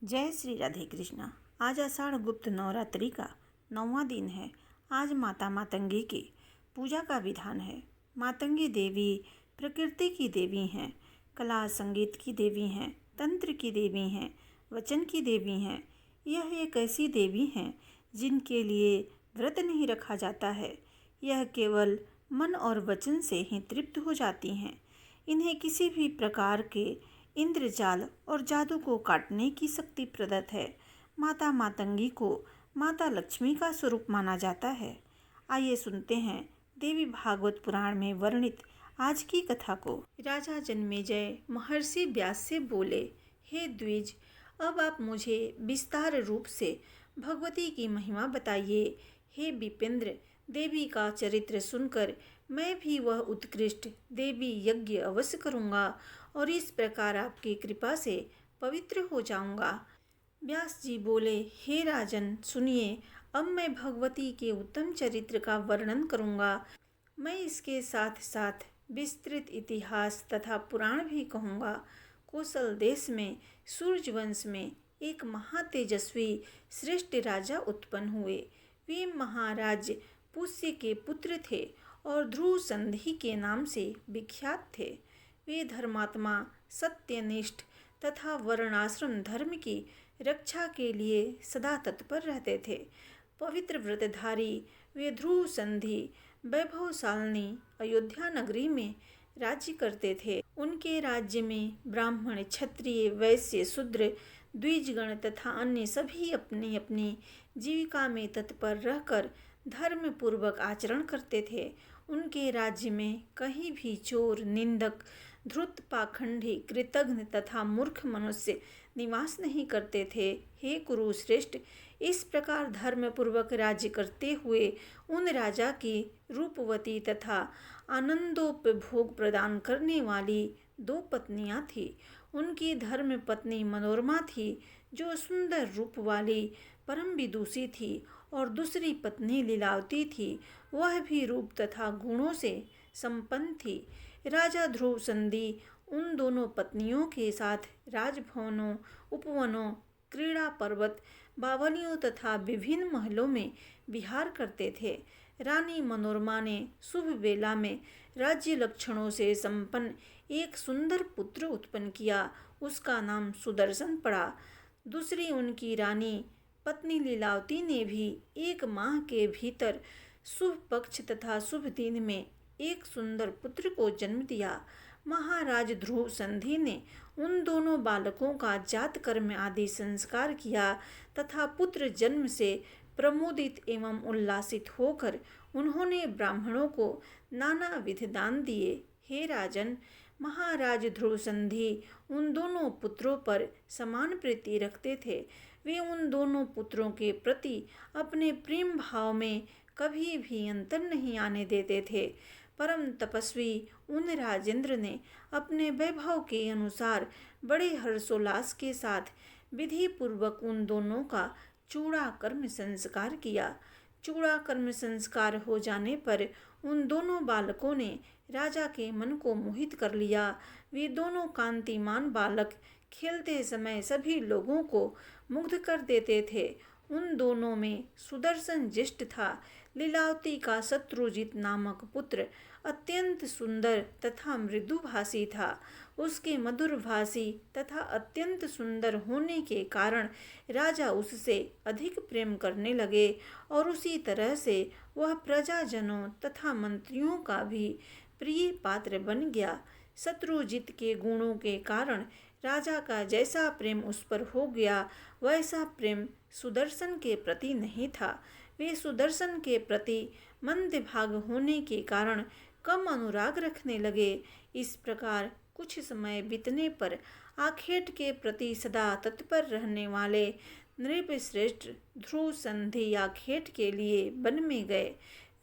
जय श्री राधे कृष्णा। आज आषाढ़ गुप्त नवरात्रि का 9वां दिन है। आज माता मातंगी की पूजा का विधान है। मातंगी देवी प्रकृति की देवी हैं, कला संगीत की देवी हैं, तंत्र की देवी हैं, वचन की देवी हैं। यह एक ऐसी देवी हैं जिनके लिए व्रत नहीं रखा जाता है। यह केवल मन और वचन से ही तृप्त हो जाती हैं। इन्हें किसी भी प्रकार के इंद्रजाल और जादू को काटने की शक्ति प्रदत्त है। माता मातंगी को माता लक्ष्मी का स्वरूप माना जाता है। आइए सुनते हैं देवी भागवत पुराण में वर्णित आज की कथा को। राजा जन्मेजय महर्षि व्यास से बोले, हे द्विज, अब आप मुझे विस्तार रूप से भगवती की महिमा बताइए। हे विपेंद्र, देवी का चरित्र सुनकर मैं भी वह उत्कृष्ट देवी यज्ञ अवश्य करूँगा और इस प्रकार आपकी कृपा से पवित्र हो जाऊँगा। व्यास जी बोले, हे राजन, सुनिए, अब मैं भगवती के उत्तम चरित्र का वर्णन करूँगा। मैं इसके साथ साथ विस्तृत इतिहास तथा पुराण भी कहूँगा। कौशल देश में सूर्यवंश में एक महातेजस्वी श्रेष्ठ राजा उत्पन्न हुए। वे महाराज पुष्य के पुत्र थे और ध्रुव संधि के नाम से विख्यात थे। वे धर्मात्मा, सत्यनिष्ठ तथा वर्णाश्रम धर्म की रक्षा के लिए सदा तत्पर रहते थे। पवित्र व्रतधारी वे ध्रुव संधि वैभवशालिनी अयोध्या नगरी में राज्य करते थे। उनके राज्य में ब्राह्मण, क्षत्रिय, वैश्य, शूद्र, द्विजगण तथा अन्य सभी अपनी अपनी जीविका में तत्पर रहकर धर्म पूर्वक आचरण करते थे। उनके राज्य में कहीं भी चोर, निंदक, धूर्त, पाखंडी, कृतघ्न तथा मूर्ख मनुष्य निवास नहीं करते थे। हे कुरुश्रेष्ठ, इस प्रकार धर्म पूर्वक राज्य करते हुए उन राजा की रूपवती तथा आनंदोपभोग प्रदान करने वाली 2 पत्नियां थीं। उनकी धर्म पत्नी मनोरमा थी, जो सुंदर रूप वाली परम विदुषी थी, और दूसरी पत्नी लीलावती थी, वह भी रूप तथा गुणों से संपन्न थी। राजा ध्रुव संधि उन दोनों पत्नियों के साथ राजभवनों, उपवनों, क्रीड़ा पर्वत, बावलियों तथा विभिन्न महलों में विहार करते थे। रानी मनोरमा ने शुभ वेला में राज्य लक्षणों से संपन्न एक सुंदर पुत्र उत्पन्न किया। उसका नाम सुदर्शन पड़ा। दूसरी उनकी रानी पत्नी लीलावती ने भी 1 माह के भीतर शुभ पक्ष तथा शुभ दिन में एक सुंदर पुत्र को जन्म दिया। महाराज ध्रुव संधि ने उन दोनों बालकों का जात कर्म आदि संस्कार किया तथा पुत्र जन्म से प्रमोदित एवं उल्लासित होकर उन्होंने ब्राह्मणों को नाना विध दान दिए। हे राजन, महाराज ध्रुव संधि उन दोनों पुत्रों पर समान प्रीति रखते थे। वे उन दोनों पुत्रों के प्रति अपने प्रेम भाव में कभी भी अंतर नहीं आने देते थे। परम तपस्वी उन राजेंद्र ने अपने वैभव के अनुसार बड़े हर्षोल्लास के साथ विधि पूर्वक उन दोनों का चूड़ा कर्म संस्कार किया। चूड़ा कर्म संस्कार हो जाने पर उन दोनों बालकों ने राजा के मन को मोहित कर लिया। वे दोनों कांतिमान बालक खेलते समय सभी लोगों को मुग्ध कर देते थे। उन दोनों में सुदर्शन ज्येष्ठ था। लीलावती का शत्रुजित नामक पुत्र अत्यंत सुंदर तथा मृदुभाषी था। उसके मधुरभाषी तथा अत्यंत सुंदर होने के कारण राजा उससे अधिक प्रेम करने लगे और उसी तरह से वह प्रजाजनों तथा मंत्रियों का भी प्रिय पात्र बन गया। शत्रुजित के गुणों के कारण राजा का जैसा प्रेम उस पर हो गया, वैसा प्रेम सुदर्शन के प्रति नहीं था। वे सुदर्शन के प्रति मंदभाग होने के कारण कम अनुराग रखने लगे। इस प्रकार कुछ समय बीतने पर आखेट के प्रति सदा तत्पर रहने वाले नृपश्रेष्ठ ध्रुव संधि आखेट के लिए वन में गए।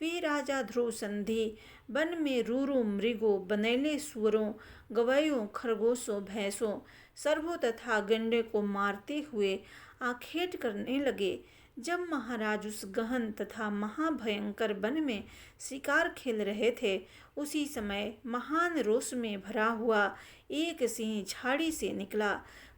वे राजा ध्रुव संधि वन में रूरू मृगों, बनेले सुअरों, गवैयों, खरगोशों, भैंसों, सर्पों तथा गंडे को मारते हुए आखेट करने लगे। जब महाराज उस गहन तथा महाभयंकर वन में शिकार खेल रहे थे, उसी समय महान रोष में भरा हुआ एक सिंह झाड़ी से निकला।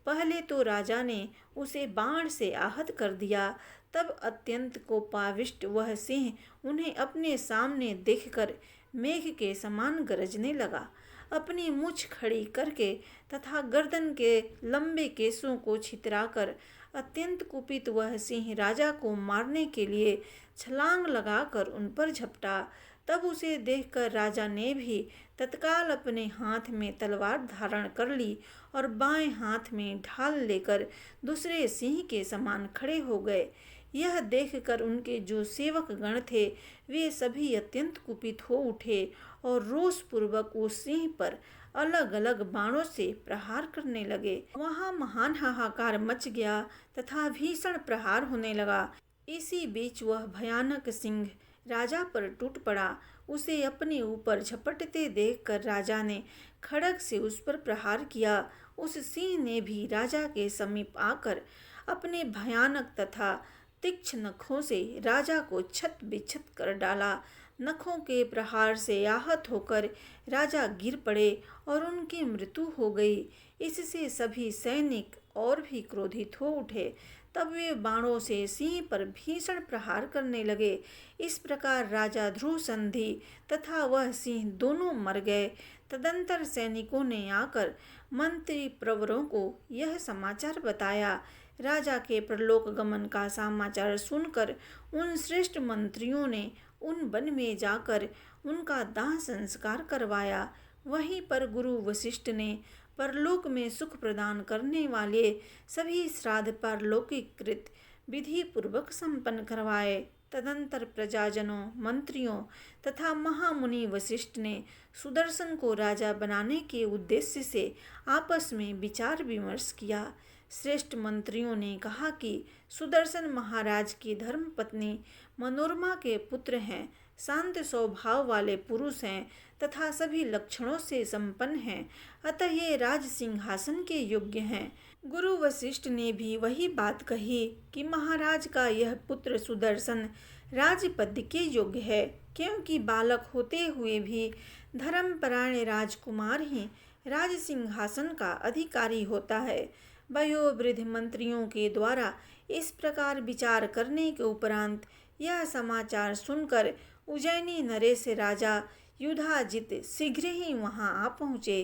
पहले तो राजा ने उसे बाण से आहत कर दिया, तब अत्यंत कोपाविष्ट वह सिंह उन्हें अपने सामने देखकर मेघ के समान गरजने लगा। अपनी मूछ खड़ी करके तथा गर्दन के लंबे केसों को छितराकर अत्यंत कुपित वह सिंह राजा को मारने के लिए छलांग लगाकर उन पर झपटा। तब उसे देखकर राजा ने भी तत्काल अपने हाथ में तलवार धारण कर ली और बाएं हाथ में ढाल लेकर दूसरे सिंह के समान खड़े हो गए। यह देखकर उनके जो सेवक गण थे वे सभी अत्यंत कुपित हो उठे और रोषपूर्वक उस सिंह पर अलग अलग बाणों से प्रहार करने लगे। वहां महान हाहाकार मच गया तथा भीषण प्रहार होने लगा। इसी बीच वह भयानक सिंह राजा पर टूट पड़ा। उसे अपने ऊपर झपटते देखकर राजा ने खड्ग से उस पर प्रहार किया। उस सिंह ने भी राजा के समीप आकर अपने भयानक तथा तीक्ष्ण नखों से राजा को छत बिछत कर डाला। नखों के प्रहार से आहत होकर राजा गिर पड़े और उनकी मृत्यु हो गई। इससे सभी सैनिक और भी क्रोधित हो उठे। तब वे बाणों से सिंह पर भीषण प्रहार करने लगे। इस प्रकार राजा ध्रुव संधि तथा वह सिंह दोनों मर गए। तदंतर सैनिकों ने आकर मंत्री प्रवरों को यह समाचार बताया। राजा के परलोक गमन का समाचार सुनकर उन श्रेष्ठ मंत्रियों ने उन वन में जाकर उनका दाह संस्कार करवाया। वहीं पर गुरु वशिष्ठ ने परलोक में सुख प्रदान करने वाले सभी श्राद्ध पारलौकिक कृत विधि पूर्वक संपन्न करवाए। तदंतर प्रजाजनों, मंत्रियों तथा महामुनि वशिष्ठ ने सुदर्शन को राजा बनाने के उद्देश्य से आपस में विचार विमर्श किया। श्रेष्ठ मंत्रियों ने कहा कि सुदर्शन महाराज की धर्मपत्नी मनोरमा के पुत्र हैं, शांत स्वभाव वाले पुरुष हैं तथा सभी लक्षणों से संपन्न हैं, अतः ये राज सिंहासन के योग्य हैं। गुरु वशिष्ठ ने भी वही बात कही कि महाराज का यह पुत्र सुदर्शन राजपद के योग्य है, क्योंकि बालक होते हुए भी धर्मपरायण राजकुमार ही राज सिंहासन का अधिकारी होता है। वयोवृद्ध मंत्रियों के द्वारा इस प्रकार विचार करने के उपरांत यह समाचार सुनकर उज्जैनी नरेश राजा युधाजित शीघ्र ही वहां आ पहुँचे।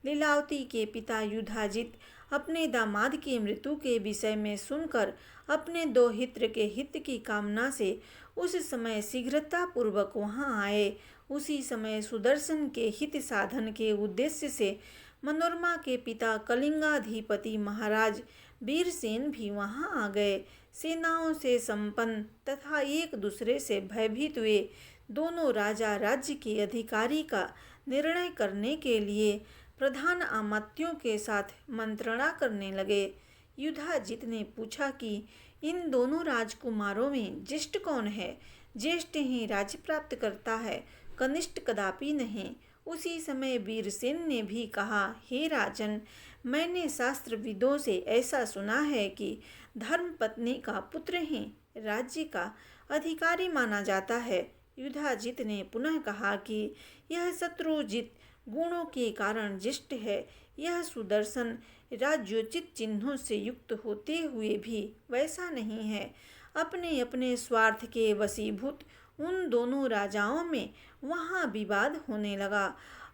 लीलावती के पिता युधाजित अपने दामाद की मृत्यु के विषय में सुनकर अपने दो हित्र के हित की कामना से उस समय शीघ्रता पूर्वक वहां आए। उसी समय सुदर्शन के हित साधन के उद्देश्य से मनोरमा के पिता कलिंगाधिपति महाराज वीरसेन भी वहां आ गए। सेनाओं से संपन्न तथा एक दूसरे से भयभीत हुए दोनों राजा राज्य के अधिकारी का निर्णय करने के लिए प्रधान अमात्यों के साथ मंत्रणा करने लगे। युधाजित ने पूछा कि इन दोनों राजकुमारों में ज्येष्ठ कौन है? ज्येष्ठ ही राज्य प्राप्त करता है, कनिष्ठ कदापि नहीं। उसी समय वीरसेन ने भी कहा, हे राजन, मैंने शास्त्रविदों से ऐसा सुना है कि धर्मपत्नी का पुत्र ही राज्य का अधिकारी माना जाता है। युधाजित ने पुनः कहा कि यह शत्रुजित गुणों के कारण ज्येष्ठ है। यह सुदर्शन राज्योचित चिन्हों से युक्त होते हुए भी वैसा नहीं है। अपने अपने स्वार्थ के वशीभूत उन दोनों राजाओं में वहाँ विवाद होने लगा।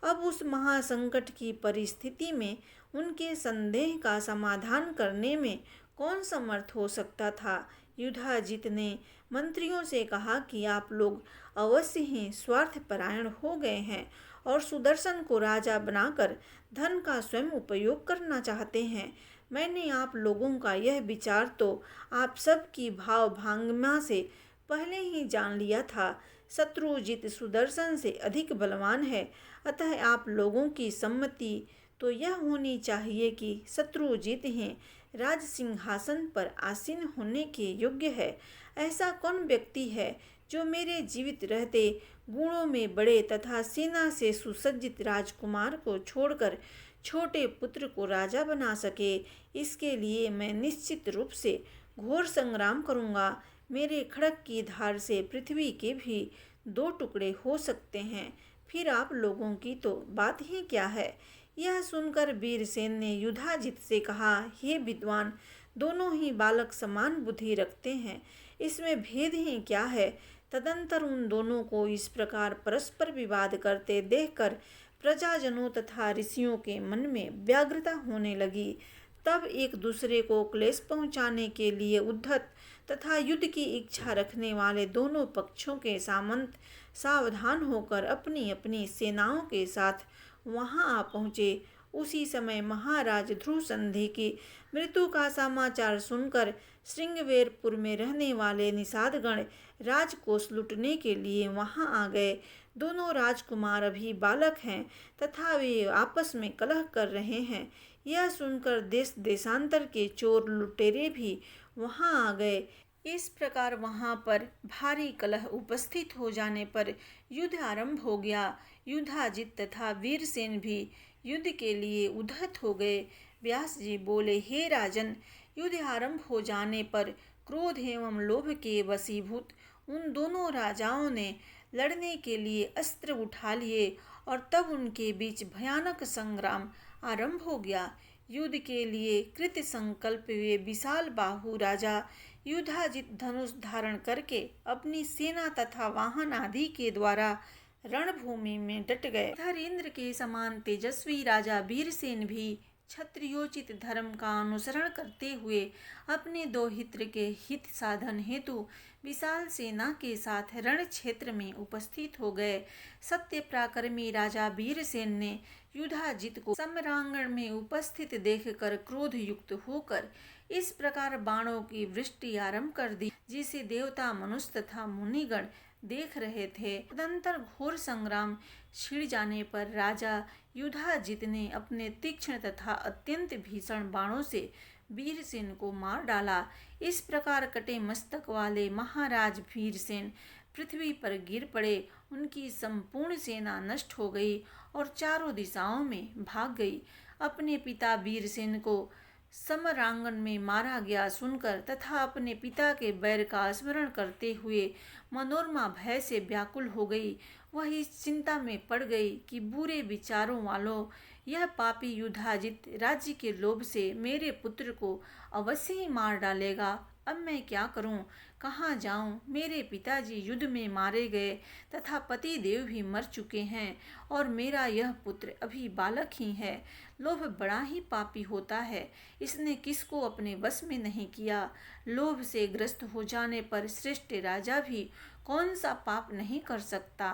अब उस महासंकट की परिस्थिति में उनके संदेह का समाधान करने में कौन समर्थ हो सकता था? युधाजित ने मंत्रियों से कहा कि आप लोग अवश्य ही स्वार्थपरायण हो गए हैं और सुदर्शन को राजा बनाकर धन का स्वयं उपयोग करना चाहते हैं। मैंने आप लोगों का यह विचार तो आप सब की भाव भांगमा से पहले ही जान लिया था। शत्रुजित सुदर्शन से अधिक बलवान है, अतः आप लोगों की सम्मति तो यह होनी चाहिए कि शत्रुजित ही राज सिंहासन पर आसीन होने के योग्य है। ऐसा कौन व्यक्ति है जो मेरे जीवित रहते गुणों में बड़े तथा सेना से सुसज्जित राजकुमार को छोड़कर छोटे पुत्र को राजा बना सके? इसके लिए मैं निश्चित रूप से घोर संग्राम करूँगा। मेरे खड्ग की धार से पृथ्वी के भी 2 टुकड़े हो सकते हैं, फिर आप लोगों की तो बात ही क्या है। यह सुनकर वीरसेन ने युधाजित से कहा, हे विद्वान, दोनों ही बालक समान बुद्धि रखते हैं, इसमें भेद ही क्या है। तदंतर उन दोनों को इस प्रकार परस्पर विवाद करते देखकर प्रजाजनों तथा ऋषियों के मन में व्यग्रता होने लगी। तब एक दूसरे को क्लेश पहुंचाने के लिए उद्धत तथा युद्ध की इच्छा रखने वाले दोनों पक्षों के सामंत सावधान होकर अपनी अपनी सेनाओं के साथ वहां आ पहुंचे। उसी समय महाराज ध्रुव संधि की मृत्यु का समाचार सुनकर श्रृंगवेरपुर में रहने वाले निषादगण राजकोष लूटने के लिए वहां आ गए। दोनों राजकुमार अभी बालक हैं तथा वे आपस में कलह कर रहे हैं। यह सुनकर देश देशांतर के चोर लुटेरे भी वहां आ गए। इस प्रकार वहां पर भारी कलह उपस्थित हो जाने पर युद्ध आरंभ हो गया। युधाजित तथा वीरसेन भी युद्ध के लिए उद्धत हो गए। व्यास जी बोले, हे राजन, युद्ध आरंभ हो जाने पर क्रोध एवं लोभ के वशीभूत उन दोनों राजाओं ने लड़ने के लिए अस्त्र उठा लिए और तब उनके बीच भयानक संग्राम आरंभ हो गया। युद्ध के लिए कृत संकल्प वे विशाल बाहु राजा युधाजित धनुष धारण करके अपनी सेना तथा वाहन आदि के द्वारा रणभूमि में डट गए। धरेंद्र के समान तेजस्वी राजा वीरसेन भी क्षत्रियोचित धर्म का अनुसरण करते हुए अपने दो हित्र के हित साधन हेतु विशाल सेना के साथ रण क्षेत्र में उपस्थित हो गए। सत्य पराक्रमी राजा वीरसेन ने युधाजित को सम्रांगण में उपस्थित देखकर क्रोध युक्त होकर इस प्रकार बाणों की वृष्टि आरंभ कर दी, जिसे देवता, मनुष्य तथा मुनिगण देख रहे थे। तदंतर घोर संग्राम छिड़ जाने पर राजा युधाजित ने अपने तीक्ष्ण तथा अत्यंत भीषण बाणों से वीरसेन को मार डाला। इस प्रकार कटे मस्तक वाले महाराज वीरसेन पृथ्वी पर गिर पड़े। उनकी संपूर्ण सेना नष्ट हो गई और चारों दिशाओं में भाग गई। अपने पिता वीरसेन को समरांगण में मारा गया सुनकर तथा अपने पिता के बैर का स्मरण करते हुए मनोरमा भय से व्याकुल हो गई। वह इस चिंता में पड़ गई कि बुरे विचारों वालों, यह पापी युधाजित राज्य के लोभ से मेरे पुत्र को अवश्य ही मार डालेगा। अब मैं क्या करूं? कहाँ जाऊं? मेरे पिताजी युद्ध में मारे गए तथा पति देव भी मर चुके हैं और मेरा यह पुत्र अभी बालक ही है। लोभ बड़ा ही पापी होता है, इसने किसको अपने वश में नहीं किया। लोभ से ग्रस्त हो जाने पर श्रेष्ठ राजा भी कौन सा पाप नहीं कर सकता।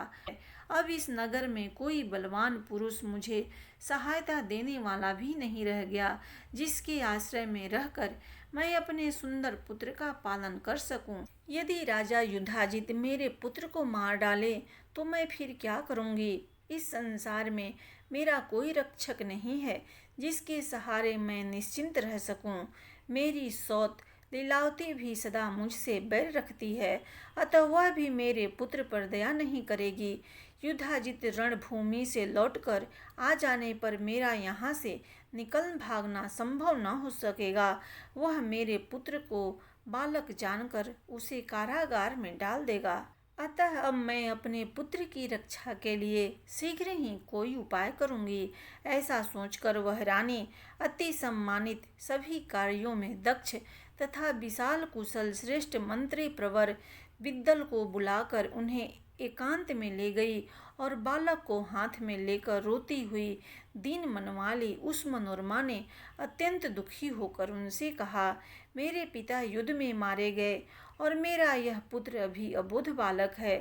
अब इस नगर में कोई बलवान पुरुष मुझे सहायता देने वाला भी नहीं रह गया, जिसके आश्रय में रहकर मैं अपने सुंदर पुत्र का पालन कर सकूं। यदि राजा युधाजित मेरे पुत्र को मार डाले तो मैं फिर क्या करूंगी? इस संसार में मेरा कोई रक्षक नहीं है जिसके सहारे मैं निश्चिंत रह सकूं। मेरी सौत लीलावती भी सदा मुझसे बैर रखती है, अतः वह भी मेरे पुत्र पर दया नहीं करेगी। युधाजित रणभूमि से लौटकर आ जाने पर मेरा यहाँ से निकल भागना संभव न हो सकेगा। वह मेरे पुत्र को बालक जानकर उसे कारागार में डाल देगा। अतः अब मैं अपने पुत्र की रक्षा के लिए शीघ्र ही कोई उपाय करूंगी। ऐसा सोचकर वह रानी अति सम्मानित, सभी कार्यों में दक्ष तथा विशाल कुशल श्रेष्ठ मंत्री प्रवर विद्दल को बुलाकर उन्हें एकांत में ले गई और बालक को हाथ में लेकर रोती हुई दीन मनवाली उस मनोरमा ने अत्यंत दुखी होकर उनसे कहा, मेरे पिता युद्ध में मारे गए और मेरा यह पुत्र अभी अबोध बालक है।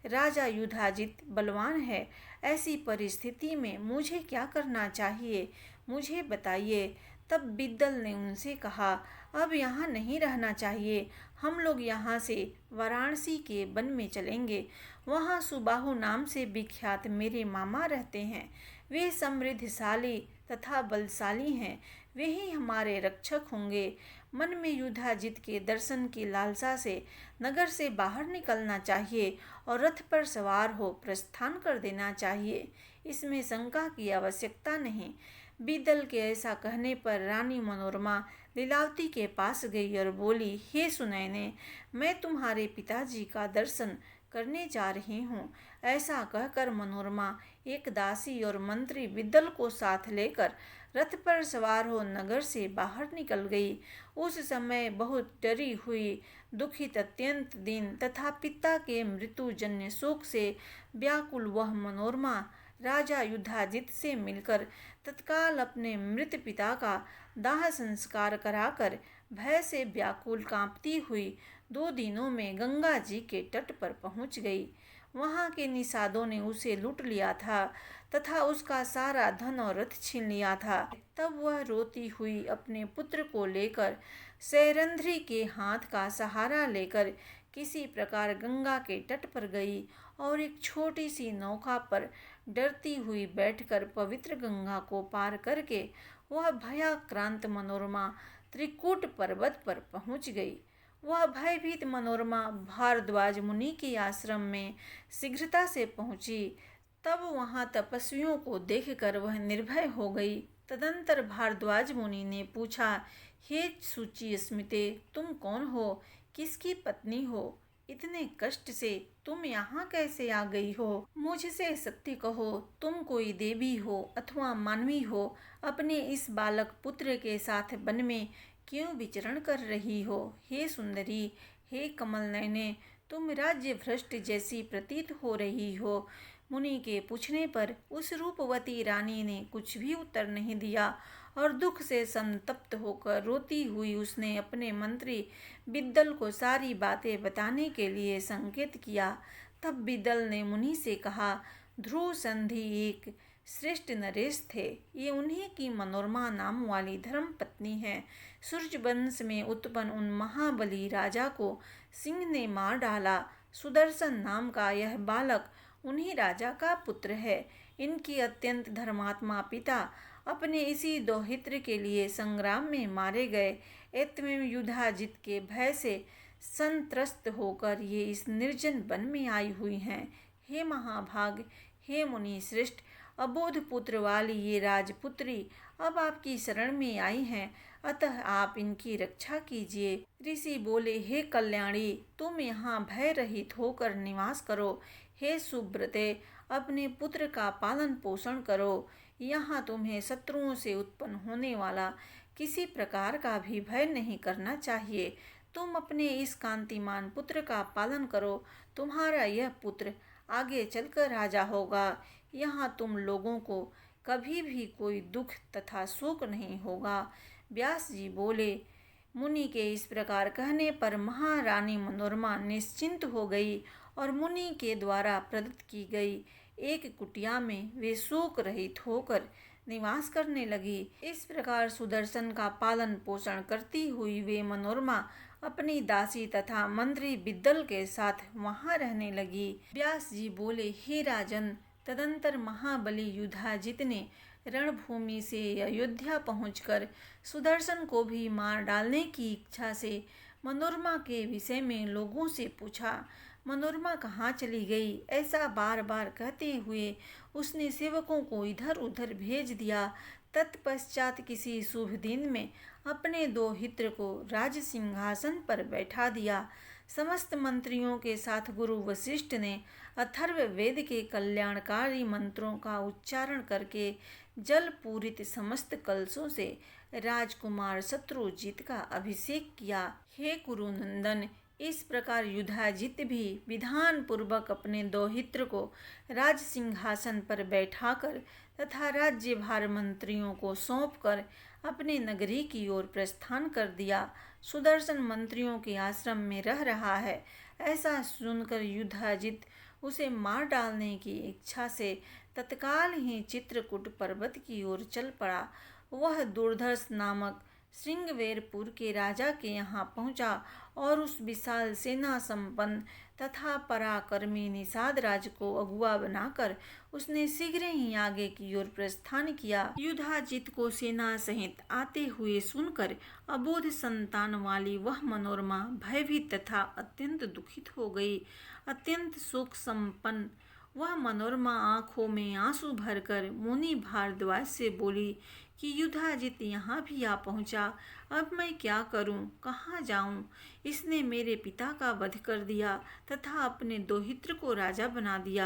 राजा युधाजित बलवान है, ऐसी परिस्थिति में मुझे क्या करना चाहिए, मुझे बताइए। तब बिद्दल ने उनसे कहा, अब यहाँ नहीं रहना चाहिए, हम लोग यहाँ से वाराणसी के वन में चलेंगे। वहाँ सुबाहु नाम से विख्यात मेरे मामा रहते हैं। वे समृद्धशाली तथा बलशाली हैं, वे ही हमारे रक्षक होंगे। मन में युधाजित के दर्शन की लालसा से नगर से बाहर निकलना चाहिए और रथ पर सवार हो प्रस्थान कर देना चाहिए, इसमें शंका की आवश्यकता नहीं। बिदल के ऐसा कहने पर रानी मनोरमा लीलावती के पास गई और बोली, हे सुनैने, मैं तुम्हारे पिताजी का दर्शन करने जा रही हूँ। ऐसा कहकर मनोरमा एक दासी और मंत्री बिद्दल को साथ लेकर रथ पर सवार हो नगर से बाहर निकल गई। उस समय बहुत डरी हुई, दुखित, अत्यंत दीन तथा पिता के मृत्युजन्य शोक से व्याकुल वह मनोरमा राजा युधाजित से मिलकर तत्काल अपने मृत पिता का दाह संस्कार कराकर भय से व्याकुल कांपती हुई 2 दिनों में गंगा जी के तट पर पहुंच गई। वहां के निषादों ने उसे लूट लिया था तथा उसका सारा धन और रथ छीन लिया था। तब वह रोती हुई अपने पुत्र को लेकर सैरंध्री के हाथ का सहारा लेकर किसी प्रकार गंगा के तट पर गई और एक छोटी सी नौका पर डरती हुई बैठकर पवित्र गंगा को पार करके वह भयाक्रांत मनोरमा त्रिकूट पर्वत पर पहुंच गई। वह भयभीत मनोरमा भारद्वाज मुनि के आश्रम में शीघ्रता से पहुंची। तब वहां तपस्वियों को देखकर वह निर्भय हो गई। तदंतर भारद्वाज मुनि ने पूछा, हे सूची स्मिते, तुम कौन हो? किसकी पत्नी हो? इतने कष्ट से तुम यहाँ कैसे आ गई हो? मुझसे सत्य कहो, तुम कोई देवी हो अथवा मानवी हो? अपने इस बालक पुत्र के साथ वन में क्यों विचरण कर रही हो? हे सुंदरी, हे कमल नयने, तुम राज्य भ्रष्ट जैसी प्रतीत हो रही हो। मुनि के पूछने पर उस रूपवती रानी ने कुछ भी उत्तर नहीं दिया और दुख से संतप्त होकर रोती हुई उसने अपने मंत्री बिद्दल को सारी बातें बताने के लिए संकेत किया। तब बिद्दल ने मुनि से कहा, ध्रुव संधि एक श्रेष्ठ नरेश थे। ये उन्हीं की मनोरमा नाम वाली धर्म पत्नी है। सूर्य वंश में उत्पन्न उन महाबली राजा को सिंह ने मार डाला। सुदर्शन नाम का यह बालक उन्हीं राजा का पुत्र है। इनकी अत्यंत धर्मात्मा पिता अपने इसी दौहित्र के लिए संग्राम में मारे गए। एतमें युधाजित के भय से संत्रस्त होकर ये इस निर्जन वन में आई हुई हैं। हे महाभाग, हे मुनि श्रेष्ठ, अबोध पुत्र वाली ये राजपुत्री अब आपकी शरण में आई हैं, अतः आप इनकी रक्षा कीजिए। ऋषि बोले, हे कल्याणी, तुम यहाँ भय रहित होकर निवास करो। हे सुब्रते, अपने पुत्र का पालन पोषण करो। यहाँ तुम्हें शत्रुओं से उत्पन्न होने वाला किसी प्रकार का भी भय नहीं करना चाहिए। तुम अपने इस कांतिमान पुत्र का पालन करो। तुम्हारा यह पुत्र आगे चलकर राजा होगा। यहाँ तुम लोगों को कभी भी कोई दुख तथा शोक नहीं होगा। व्यास जी बोले, मुनि के इस प्रकार कहने पर महारानी मनोरमा निश्चिंत हो गई और मुनि के द्वारा प्रदत्त की गई एक कुटिया में वे शोक रहित होकर निवास करने लगी। इस प्रकार सुदर्शन का पालन पोषण करती हुई वे मनोरमा अपनी दासी तथा मंत्री बिद्दल के साथ वहां रहने लगी। व्यास जी बोले, हे राजन, तदंतर महाबली युधाजित ने रणभूमि से अयोध्या पहुंचकर सुदर्शन को भी मार डालने की इच्छा से मनोरमा के विषय में लोगों से पूछा। मनोरमा कहाँ चली गई, ऐसा बार बार कहते हुए उसने सेवकों को इधर उधर भेज दिया। तत्पश्चात किसी शुभ दिन में अपने दौहित्र को राज सिंहासन पर बैठा दिया। समस्त मंत्रियों के साथ गुरु वशिष्ठ ने अथर्व वेद के कल्याणकारी मंत्रों का उच्चारण करके जल पूरित समस्त कलशों से राजकुमार शत्रुजित का अभिषेक किया। हे कुरुनंदन, इस प्रकार युधाजित भी विधान पूर्वक अपने दौहित्र को राज सिंहासन पर बैठाकर तथा राज्यभार मंत्रियों को सौंपकर अपने नगरी की ओर प्रस्थान कर दिया। सुदर्शन मंत्रियों के आश्रम में रह रहा है, ऐसा सुनकर युधाजित उसे मार डालने की इच्छा से तत्काल ही चित्रकूट पर्वत की ओर चल पड़ा। वह दुर्धर्ष नामक श्रृंगवेरपुर के राजा के यहाँ पहुँचा और उस विशाल सेना संपन्न तथा पराक्रमी निषाद राज को अगुआ बनाकर उसने शीघ्र ही आगे की ओर प्रस्थान किया। युधाजित को सेना सहित आते हुए सुनकर अबोध संतान वाली वह मनोरमा भयभीत तथा अत्यंत दुखित हो गई। अत्यंत शोक संपन्न वह मनोरमा आंखों में आंसू भरकर मुनि भारद्वाज से बोली कि युधाजित यहाँ भी आ पहुँचा। अब मैं क्या करूँ, कहाँ जाऊँ? इसने मेरे पिता का वध कर दिया तथा अपने दोहित्र को राजा बना दिया।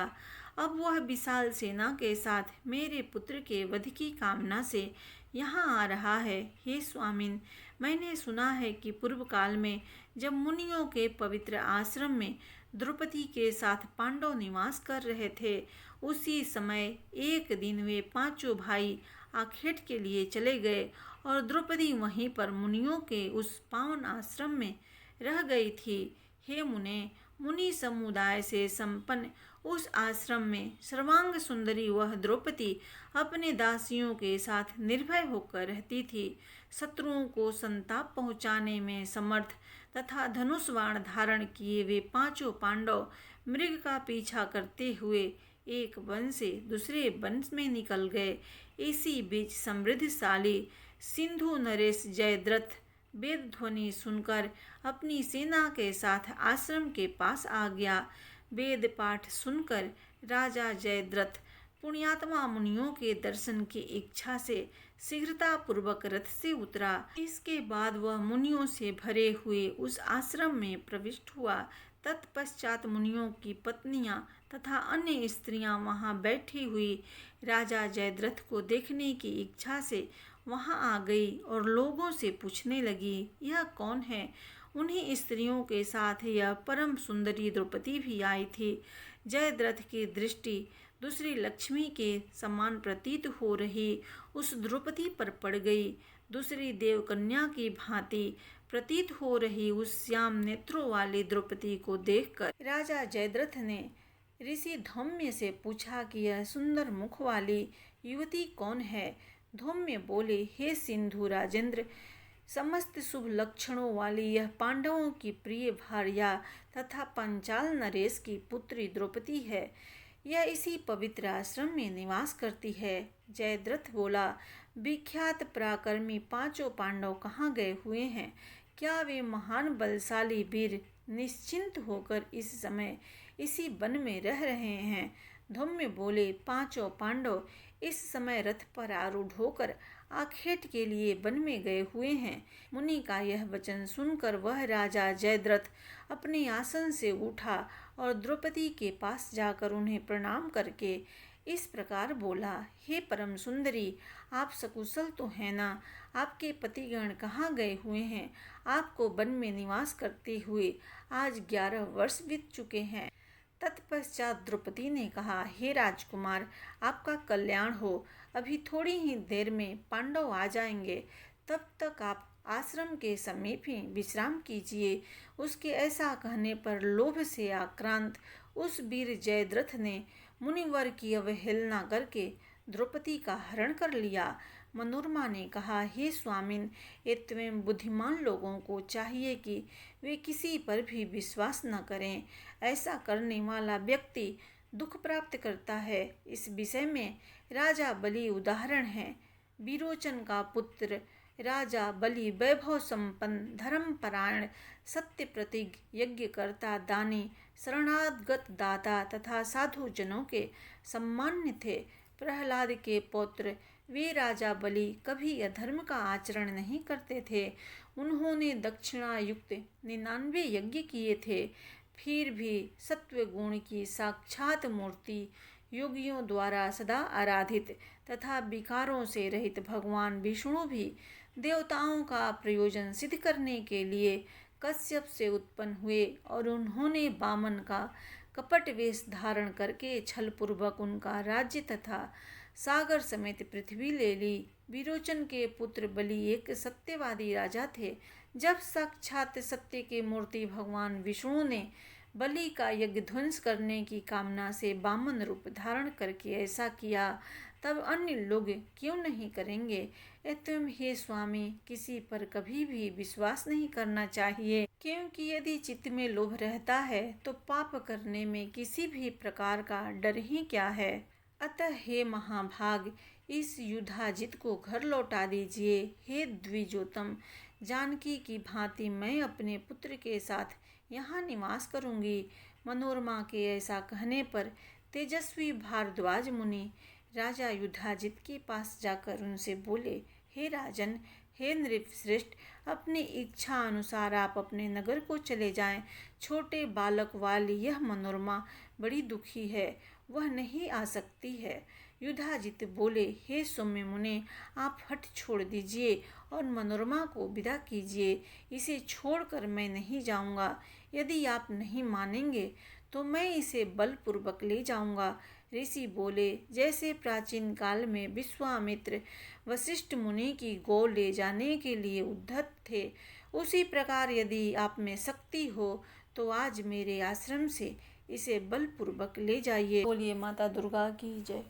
अब वह विशाल सेना के साथ मेरे पुत्र के वध की कामना से यहाँ आ रहा है। हे स्वामिन, मैंने सुना है कि पूर्व काल में जब मुनियों के पवित्र आश्रम में द्रौपदी के साथ पांडव निवास कर रहे थे, उसी समय एक दिन वे पांचों भाई आखेट के लिए चले गए और द्रौपदी वहीं पर मुनियों के उस पावन आश्रम में रह गई थी। हे मुने, मुनि समुदाय से संपन्न उस आश्रम में सर्वांग सुंदरी वह द्रौपदी अपने दासियों के साथ निर्भय होकर रहती थी। शत्रुओं को संताप पहुँचाने में समर्थ तथा धनुष बाण धारण किए वे पांचों पांडव मृग का पीछा करते हुए एक वन से दूसरे वन में निकल गए। इसी बीच समृद्धशाली सिंधु नरेश जयद्रथ वेद ध्वनि सुनकर अपनी सेना के साथ आश्रम के पास आ गया। वेद पाठ सुनकर राजा जयद्रथ पुण्यात्मा मुनियों के दर्शन की इच्छा से शीघ्रता पूर्वक रथ से उतरा। इसके बाद वह मुनियों से भरे हुए उस आश्रम में प्रविष्ट हुआ। तत्पश्चात मुनियों की पत्नियां तथा अन्य स्त्रियां वहां बैठी हुई राजा जयद्रथ को देखने की इच्छा से वहां आ गई और लोगों से पूछने लगी, यह कौन है? उन्हीं स्त्रियों के साथ यह परम सुंदरी द्रौपदी भी आई थी। जयद्रथ की दृष्टि दूसरी लक्ष्मी के समान प्रतीत हो रही उस द्रौपदी पर पड़ गई। दूसरी देवकन्या की भांति प्रतीत हो रही उस श्याम नेत्रों वाली द्रौपदी को देखकर राजा जयद्रथ ने ऋषि धौम्य से पूछा कि यह सुंदर मुख वाली युवती कौन है? धौम्य बोले, हे सिंधु राजेंद्र, समस्त शुभ लक्षणों वाली यह पांडवों की प्रिय भार्या तथा पंचाल नरेश की पुत्री द्रौपदी है। यह इसी पवित्र आश्रम में निवास करती है। जयद्रथ बोला, विख्यात पराक्रमी पांचों पांडव कहाँ गए हुए हैं? क्या वे महान बलशाली वीर निश्चिंत होकर इस समय इसी वन में रह रहे हैं? धौम्य बोले, पांचों पांडव इस समय रथ पर आरूढ़ होकर आखेट के लिए वन में गए हुए हैं। मुनि का यह वचन सुनकर वह राजा जयद्रथ अपने आसन से उठा और द्रौपदी के पास जाकर उन्हें प्रणाम करके इस प्रकार बोला, हे परम सुंदरी, आप सकुशल तो हैं ना? आपके पतिगण कहाँ गए हुए हैं? आपको वन में निवास करते हुए आज 11 वर्ष बीत चुके हैं। तत्पश्चात द्रौपदी ने कहा, हे राजकुमार, आपका कल्याण हो। अभी थोड़ी ही देर में पांडव आ जाएंगे, तब तक आप आश्रम के समीप ही विश्राम कीजिए। उसके ऐसा कहने पर लोभ से आक्रांत उस वीर जयद्रथ ने मुनिवर की अवहेलना करके द्रौपदी का हरण कर लिया। मनोरमा ने कहा, हे स्वामिन, एवं बुद्धिमान लोगों को चाहिए कि वे किसी पर भी विश्वास न करें। ऐसा करने वाला व्यक्ति दुख प्राप्त करता है। इस विषय में राजा बलि उदाहरण है। विरोचन का पुत्र राजा बलि वैभव संपन्न, धर्मपरायण, सत्य प्रतिज्ञ, यज्ञकर्ता, दानी, शरणागत दाता तथा साधु जनों के सम्मान्य थे। प्रहलाद के पौत्र वे राजा बलि कभी अधर्म का आचरण नहीं करते थे। उन्होंने दक्षिणा युक्त 99 यज्ञ किए थे। फिर भी सत्व गुण की साक्षात मूर्ति, योगियों द्वारा सदा आराधित तथा विकारों से रहित भगवान विष्णु भी देवताओं का प्रयोजन सिद्ध करने के लिए कश्यप से उत्पन्न हुए और उन्होंने वामन का कपट वेश धारण करके छलपूर्वक उनका राज्य तथा सागर समेत पृथ्वी ले ली। विरोचन के पुत्र बलि एक सत्यवादी राजा थे। जब साक्षात सत्य के मूर्ति भगवान विष्णु ने बलि का यज्ञ ध्वंस करने की कामना से वामन रूप धारण करके ऐसा किया, तब अन्य लोग क्यों नहीं करेंगे? एवं हे स्वामी, किसी पर कभी भी विश्वास नहीं करना चाहिए, क्योंकि यदि चित्त में लोभ रहता है तो पाप करने में किसी भी प्रकार का डर ही क्या है। अतः हे महाभाग, इस युधाजित को घर लौटा दीजिए। हे द्विजोतम, जानकी की भांति मैं अपने पुत्र के साथ यहाँ निवास करूँगी। मनोरमा के ऐसा कहने पर तेजस्वी भारद्वाज मुनि राजा युधाजित के पास जाकर उनसे बोले, हे राजन, हे नृपश्रेष्ठ, अपनी इच्छा अनुसार आप अपने नगर को चले जाएं। छोटे बालक वाली यह मनोरमा बड़ी दुखी है, वह नहीं आ सकती है। युधाजित बोले, हे सौम्य मुने, आप हठ छोड़ दीजिए और मनोरमा को विदा कीजिए। इसे छोड़कर मैं नहीं जाऊंगा। यदि आप नहीं मानेंगे तो मैं इसे बलपूर्वक ले जाऊंगा। ऋषि बोले, जैसे प्राचीन काल में विश्वामित्र वशिष्ठ मुनि की गौ ले जाने के लिए उद्यत थे, उसी प्रकार यदि आप में शक्ति हो तो आज मेरे आश्रम से इसे बलपूर्वक ले जाइए। बोलिए माता दुर्गा की जय।